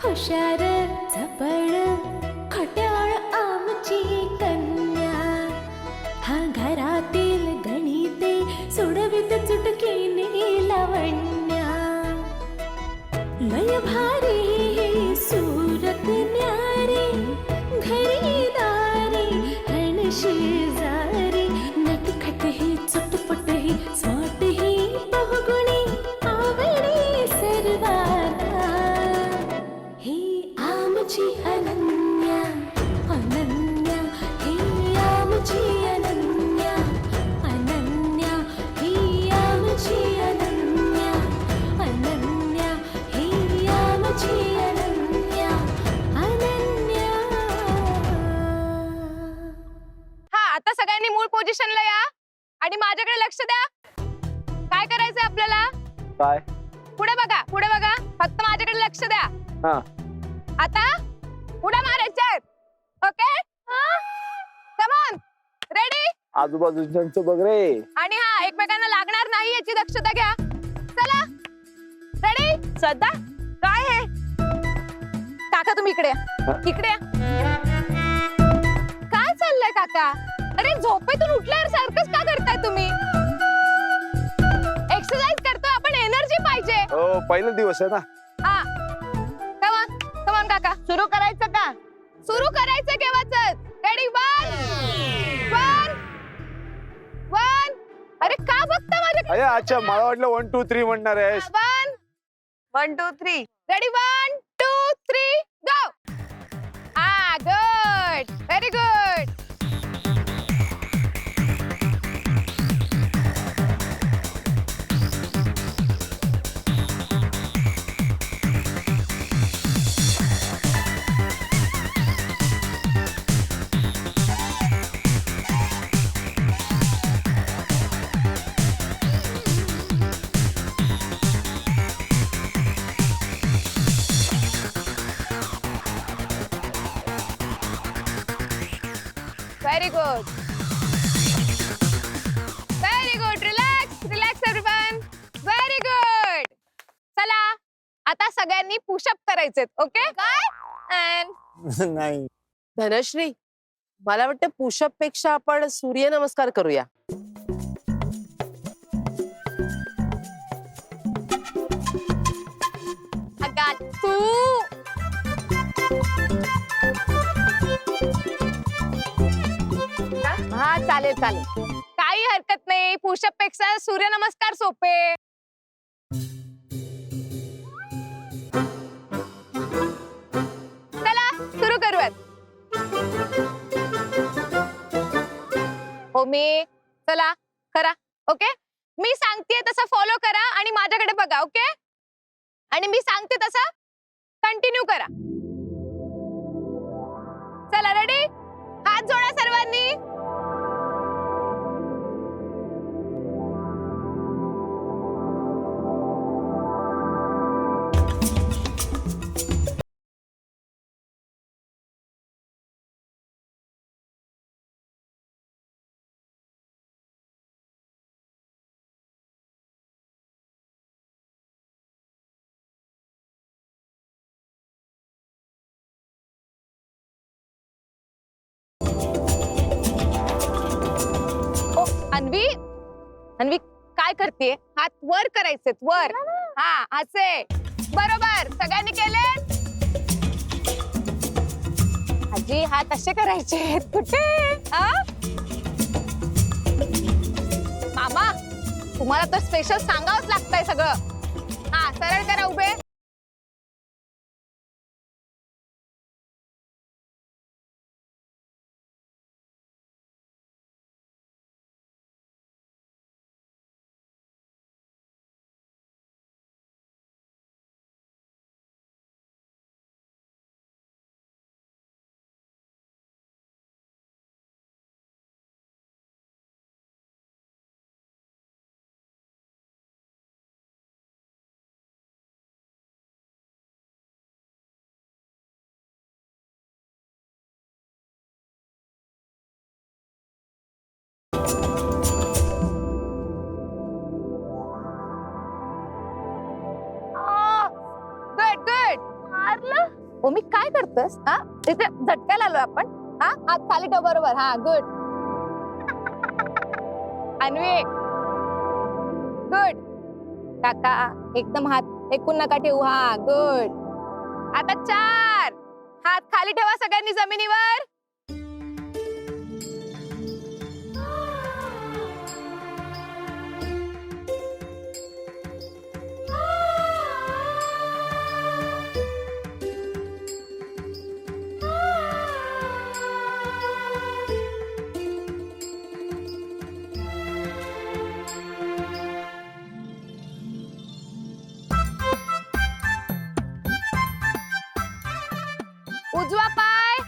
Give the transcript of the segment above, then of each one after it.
हुशार चपळ खट्याळ आमची कन्या, हा घरातील गणिते सोडवित चुटकीने लावण्या. लय भारी ही सूरत न्यारी, घरी दारी हण शेजारी, नटखट ही चटपट ही स्मार्ट ही बहुगुणी आवडी सर्वांना. ही आमची अनन्या अनन्या, ही आमची अनन्या अनन्या, ही आमची अनन्या अनन्या, ही आमची अनन्या अनन्या. हा, आता सगळ्यांनी मूळ पोझिशनला या आणि माझ्याकडे लक्ष द्या. काय करायचंय आपल्याला? काय? पुढे बघा, पुढे बघा, फक्त माझ्याकडे लक्ष द्या. हा. आता उड्या मारायच्या. Okay, come on, ready? आजूबाजूच्यांचं बघ रे. आणि हा, एकमेकांना लागणार नाही याची दक्षता घ्या. चला, रेडी? सदा काय आहे? काका तुम्ही इकडे या. इकडे या. काय चाललंय काका? अरे झोपेतून उठल्यावर सारखंच का करताय तुम्ही? एक्सरसाइज करतो आपण, एनर्जी पाहिजे. हो, पहिला दिवस आहे ना. हा, कम ऑन, कम ऑन काका. सुरू करायचं का? सुरू करायचं केव्हाच? रेडी? वन. अरे का बघता माझ्या? अरे अच्छा, मला वाटलं 1 2 3 म्हणणार आहेस. 1 2 3 रेडी? 1 2 3 गो. हा, good, very good. Very good. Very good. Relax. Relax everyone. Very good. चला, आता सगळ्यांनी पुशअप करायचे. ओके? काय? नाही. धनश्री, मला वाटतं पुशअप पेक्षा आपण सूर्यनमस्कार करूया. तू हा, चालेल चालेल, काही हरकत नाही. पुशअप पेक्षा सूर्यनमस्कार सोपे. चला सुरू करूयात. हो मी, चला करा. ओके, मी सांगते तसं फॉलो करा आणि माझ्याकडे बघा. ओके, आणि मी सांगते तसं कंटिन्यू करा. चला, रेडी? हात जोडा सर्वांनी. अन्वी, अन्वी काय करते? हात वर करायचे, वर. हा, असे. बरोबर, सगळ्यांनी केले? आजी, हात असे करायचे. कुठे? मामा, तुम्हाला तर स्पेशल सांगावंच लागतंय सगळं. हा, सरळ करा उभे. Good, good. विचारलं ओ मी काय करतोस हा तिथे झटकायला आलोय आपण हा हात खाली ठेव बरोबर हा गुड अन्वी गुड काका एकदम हात टेकून नका ठेवू हा गुड आता 4 हात खाली ठेवा सगळ्यांनी जमिनीवर उजवा पाय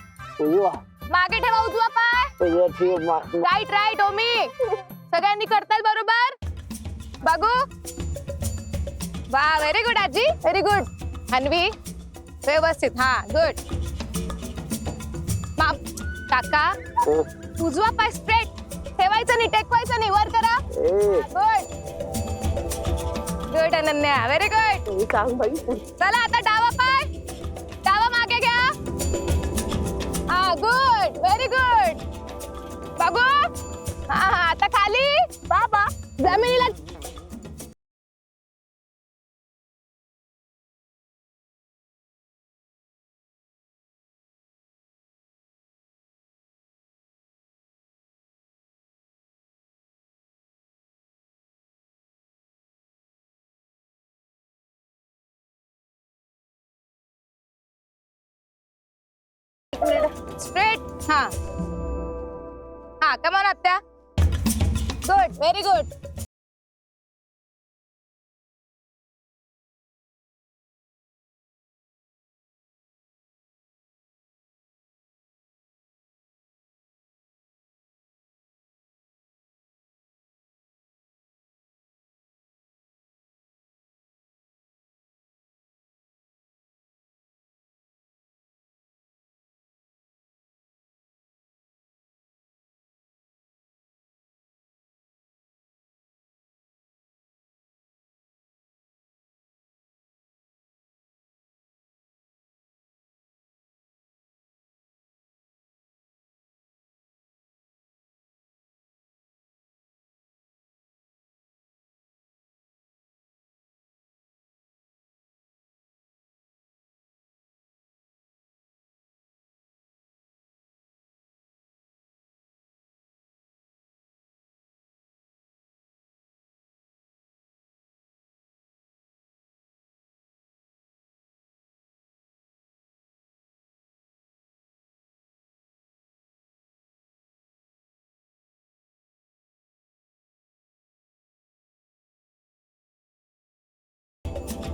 मागे ठेवा उजवा पाय राईट राईट ओमी सगळ्यांनी करताल बरोबर बघू वा व्हेरी गुड आजी व्हेरी गुड अन्वी व्यवस्थित हा गुड काका उजवा पाय स्ट्रेट ठेवायचं नाही टेकवायचं नाही वर करा good good Ananya very good चला आता डावा पाय डावा मागे घ्या हा गुड व्हेरी गुड बघू हा आता खाली बाबा जमिनीला स्ट्रेट हा हा कमान आत्या गुड व्हेरी गुड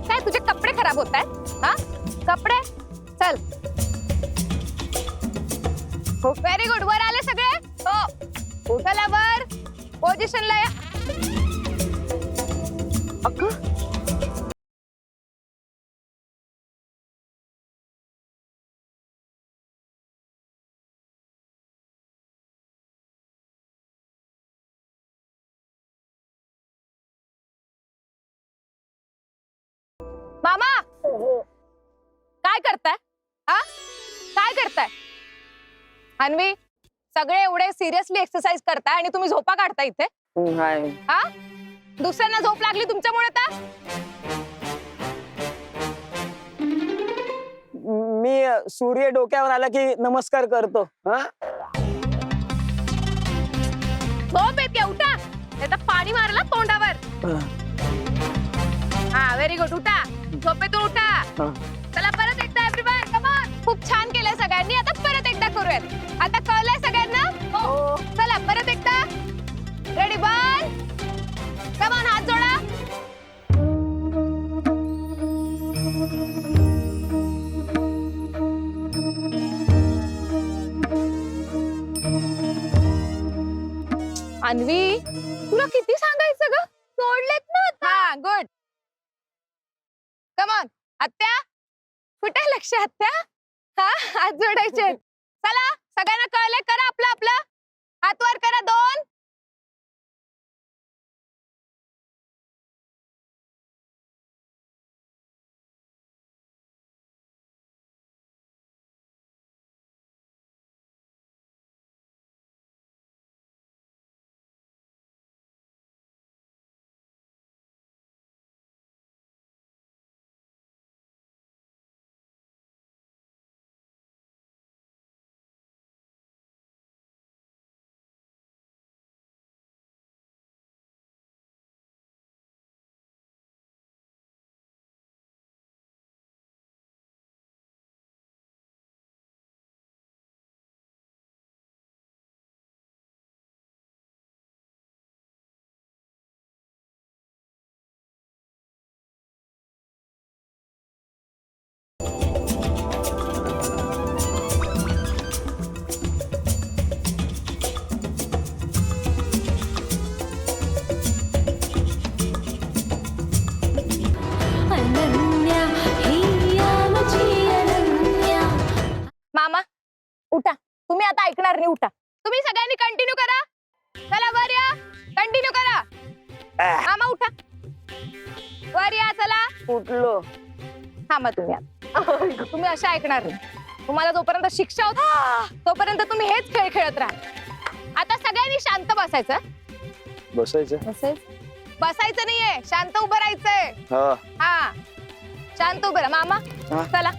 काय तुझे कपडे खराब होत आहेत हा कपडे चल हो व्हेरी गुड वर आले सगळे हो चला वर पोझिशनला या मामा काय करताय हा काय करताय अन्वी सगळे एवढे सिरियसली एक्सरसाइज करताय आणि तुम्ही झोपा काढता इथे हा दुसऱ्यांना झोप लागली तुमच्यामुळे तर मी सूर्य डोक्यावर आला की नमस्कार करतो झोप येते उठा आता पाणी मारला तोंडावर हा व्हेरी गुड उठा झोपेतून उठा चला परत एकदा एव्हरीवन कम ऑन खूप छान केलंय सगळ्यांनी आता परत एकदा करूयात आता कळलंय सगळ्यांना हो चला परत एकदा रेडी वन कम ऑन हात जोडा अन्वी तुला किती सांगायचं ग सोडलेत ना हा गुड कम ऑन आत्या कुठे लक्ष आत्या हा हात जोडायचे चला सगळ्यांना कळलंय करा आपलं आपलं हात वर करा 2 ऐकणार नाही. उठा तुम्ही सगळ्यांनी, कंटिन्यू करा. चला वर या, कंटिन्यू करा. मामा उठा, वर या. चला उठलो. थांबा तुम्ही आता. तुम्ही अशा ऐकणार नाही. तुम्हाला जोपर्यंत शिक्षा होत तोपर्यंत तुम्ही हेच खेळ खेळत राहा. आता सगळ्यांनी शांत बसायचं. बसायचं. बसायचं नाहीये, शांत उभं राहायचंय. हा. हा, शांत उभं राहा. मामा हा. चला,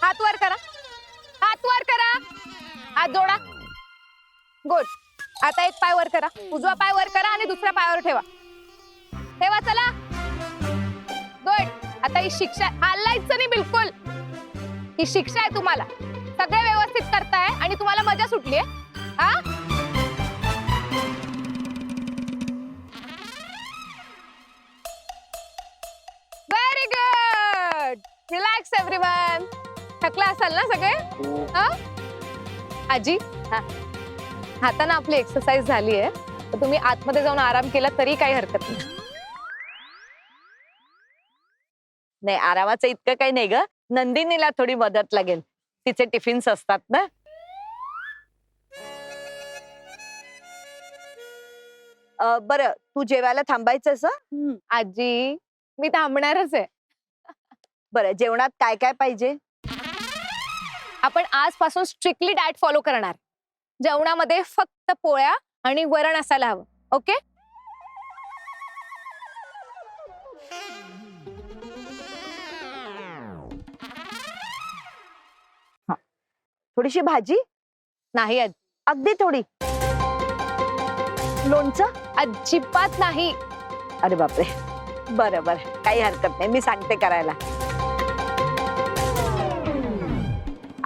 हात वर करा, हात वर करा, हात जोडा. गुड. आता एक पाय वर करा, उजवा पाय वर करा आणि दुसऱ्या पायावर ठेवा. ठेवा. चला, गुड. आता ही शिक्षा, हलायचं नाही बिलकुल. ही शिक्षा आहे तुम्हाला. सगळे व्यवस्थित करताय आणि तुम्हाला मजा सुटली आहे. हा, व्हेरी गुड. Relax everyone. थकला असाल ना सगळे? हा? आजी, आता ना आपली एक्सरसाइज झाली आहे, तर तुम्ही आतमध्ये जाऊन आराम केला तरी काही हरकत नाही. नाही, आरामाचं इतकं काही नाही ग. नंदिनीला थोडी मदत लागेल, तिचे टिफिन्स असतात ना. बरं, तू जेवायला थांबायचंस? आजी, मी थांबणारच आहे. बरं, जेवणात काय काय पाहिजे? आपण आजपासून स्ट्रिक्टली डाएट फॉलो करणार. जेवणामध्ये फक्त पोळ्या आणि वरण असायला हवं. ओके? थोडीशी भाजी? नाही आजी, अगदी थोडी. लोणचं? अजिबात नाही. अरे बापरे. बरं बरं, काही हरकत नाही, मी सांगते करायला.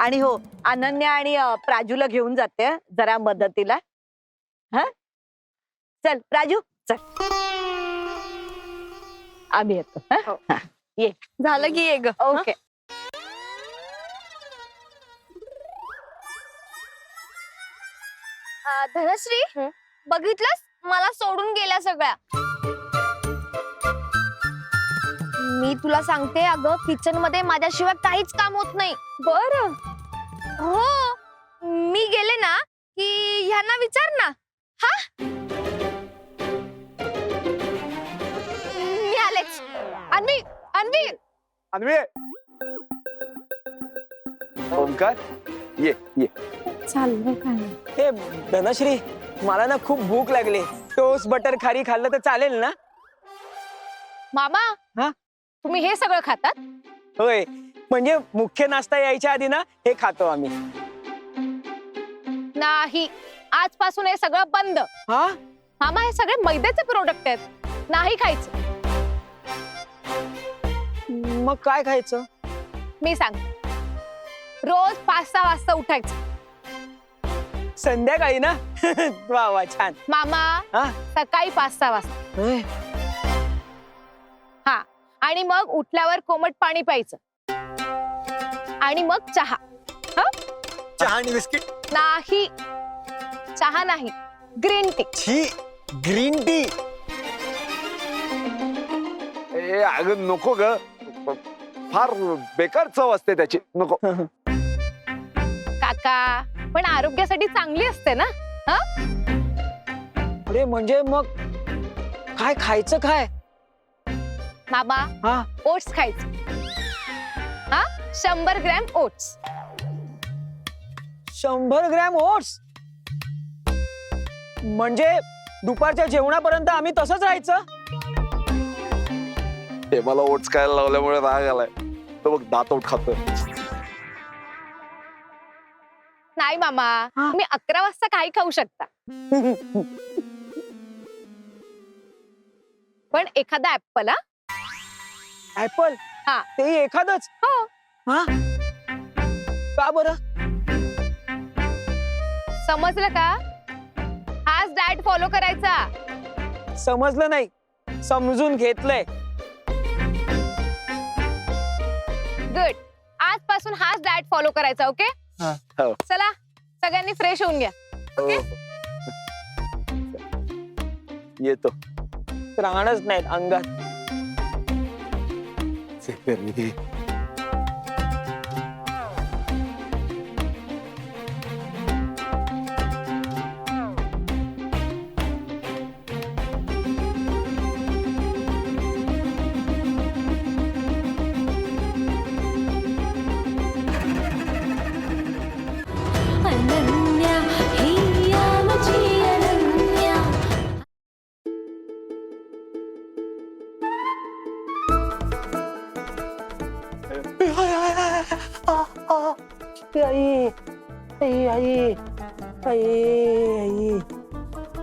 आणि हो, अनन्या आणि प्राजूला घेऊन जाते जरा मदतीला. हा, चल प्राजू, चल. आम्ही येतो. हो. हा, ये. झालं की ये ग. ओके. धनश्री, बघितलंस, मला सोडून गेल्या सगळ्या. मी तुला सांगते अगं, किचन मध्ये माझ्याशिवाय काहीच काम होत नाही. बरं. हो, मी गेले ना की ह्यांना विचार ना. हा, मी आलेच. अन्वी, अन्वी. अन्वे. ओंकार, ये ये. चाललंय काय? हे धनश्री, मला ना खूप भूक लागली. टोस्ट बटर खारी खाल्लं तर चालेल ना? मामा, हा? तुम्ही हे सगळं खातात? होय, म्हणजे मुख्य नाश्ता यायच्या आधी ना हे खातो आम्ही. नाही, आजपासून हे सगळं बंद. हा, मामा, हे सगळे मैद्याचे प्रोडक्ट आहेत, नाही खायचं. मग काय खायचं? मी सांगते, रोज 5-6 वाजता उठायचं. संध्याकाळी ना? वा वा, छान. मामा, हा? सकाळी 5-6 वाजता. होय. हा, आणि मग उठल्यावर कोमट पाणी प्यायचं आणि मग चहा. चहा आणि बिस्किट? नाही, चहा नाही, ग्रीन टी. छी, ग्रीन टी. ए अगं नको ग, फार बेकार चव असते त्याची, नको. काका, पण आरोग्यासाठी चांगली असते ना. अरे म्हणजे मग काय खायचं काय? मामा, हा, ओट्स खायचं. हा, 100 ग्रॅम ओट्स. 100 gram oats? म्हणजे दुपारच्या जेवणापर्यंत आम्ही तसंच राहायचं? हे मला ओट्स खायला लावल्यामुळे राग आलाय. तो बघ दात ओट खातोय. नाही मामा, तुम्ही 11 वाजता काही खाऊ शकता. पण एखादा ऍपल. ऍपल? हा. ते एखादच? हो. हा, का बरं? समजलं का? हाच डाएट फॉलो करायचा. समजलं नाही, समजून घेतलंय. गुड. आजपासून हाच डाएट फॉलो करायचा. ओके? हो. चला, सगळ्यांनी फ्रेश होऊन घ्या. हो. येतो. प्राणच नाहीत अंगात. आई आई आई आई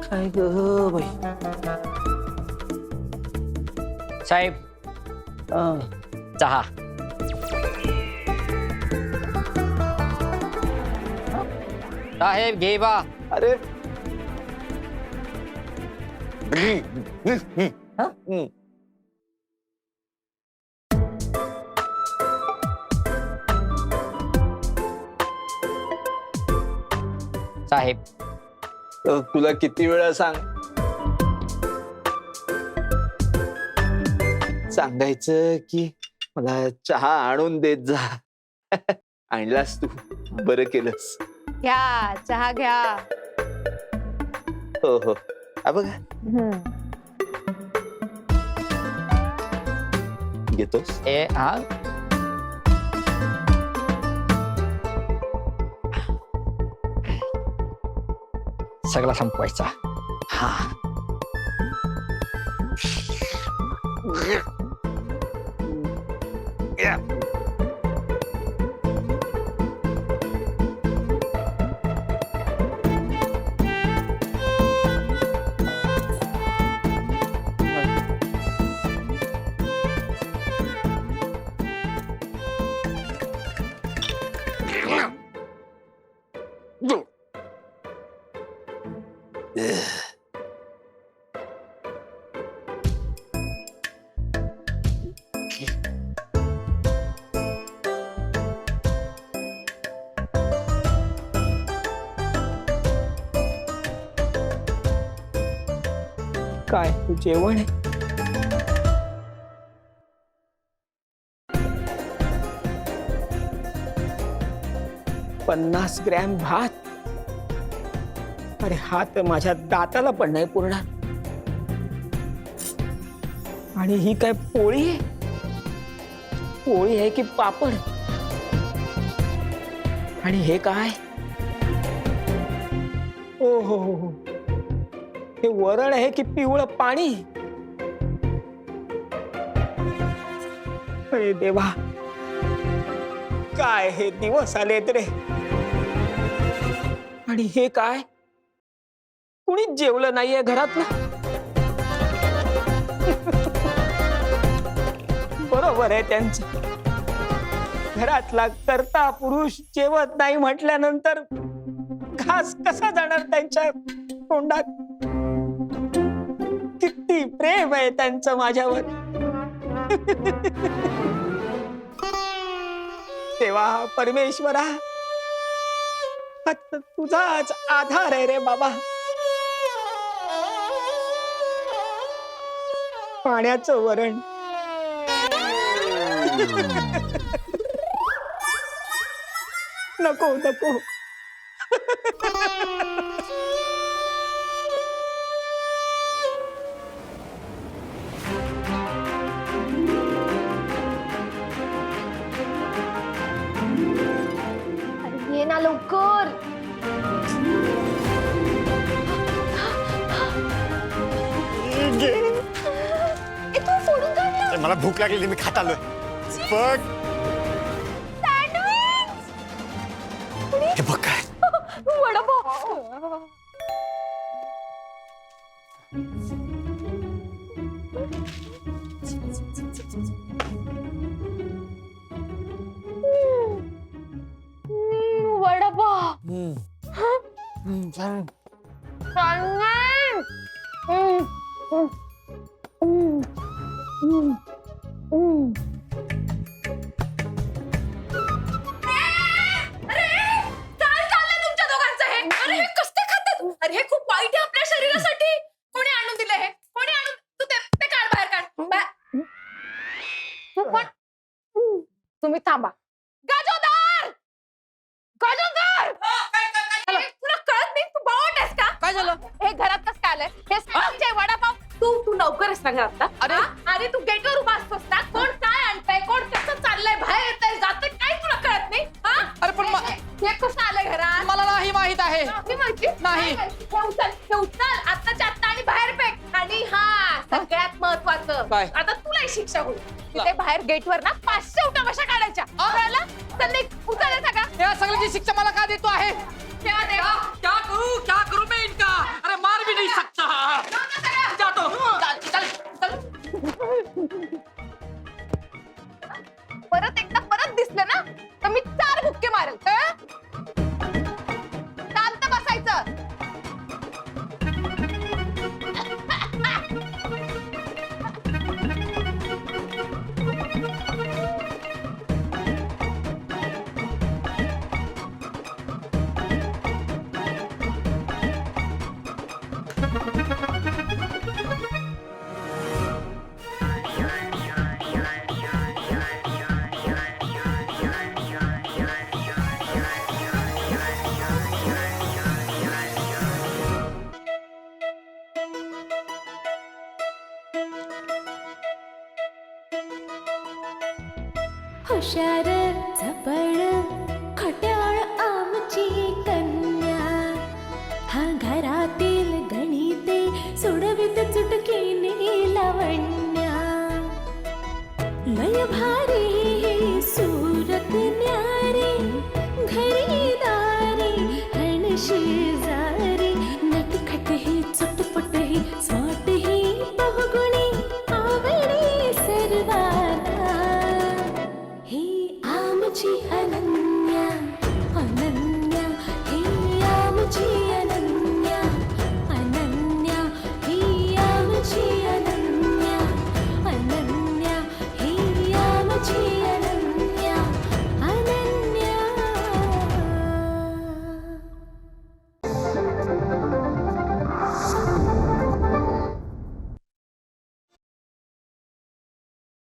काय ग बाई. साहेब चहा. साहेब घे बा. अरे साहेब तुला किती वेळा सांगायचं की मला चहा आणून देत जा. आणलास तू, बरं केलंस. घ्या चहा घ्या. हो हो. बघा घेतोस. हा सगळा संपवायचा. हा काय जेवण आहे. पन्नास ग्रॅम भात. अरे हा तर माझ्या दाताला पण नाही पुरणार. आणि ही काय पोळी आहे. पोळी आहे की पापड. आणि हे काय. ओ हो हो हो. हे वरण आहे की पिवळं पाणी. अरे देवा, काय हे दिवस आलेत रे. आणि हे काय, कुणीच जेवलं नाहीये घरातलं. बरोबर आहे त्यांचं. घरातला करता पुरुष जेवत नाही म्हटल्यानंतर घास कसा जाणार त्यांच्या तोंडात. किती प्रेम आहे त्यांचं माझ्यावर. देवा परमेश्वरा, फक्त तुझाच आधार आहे रे बाबा. पाण्याचं वरण. नको नको. ये ना लवकर. ए, तू फोडून काढ ना. मला भूक लागलेली, मी खात आलोय. बघ हे बघ काय. वडापाव. वडापाव. अरे हे खूप वाईट आहे आपल्या शरीरासाठी. कोणी आणून दिलं हे? कोणी आणून? तू ते काढ, बाहेर काढ. तू पण तुम्ही थांबा. गाजोदार, गाजोदार. तुला कळत नाही, तू बावट आहेस का? काय झालं? हे घरात कसं काय आलंय? हे सांगते वडापाव. तू नौकर आहेस ना घरात? अरे अरे तू गेटवर उभा असतोस ना. कोण काय आणतंय, कोण कसं चाललंय, बाहेर येतंय जातंय, काय तुला कळत नाही? अरे पण हे कसं आलंय घरात? मला नाही माहित आहे. नाही. हे उचल आत्ताच्या आत्ता आणि बाहेर फेक. आणि हा सगळ्यात महत्वाचं, आता तुला शिक्षा होईल. तिथे बाहेर गेटवर ना 500 उठाबशा काढायच्या. तर मी 4 बुक्के मारेल शांत बसायचं. हुशार झपड खट्याळ आमची कन्या, हा घरातील गणिते सोडवित चुटकीने लावण्या. लय भारी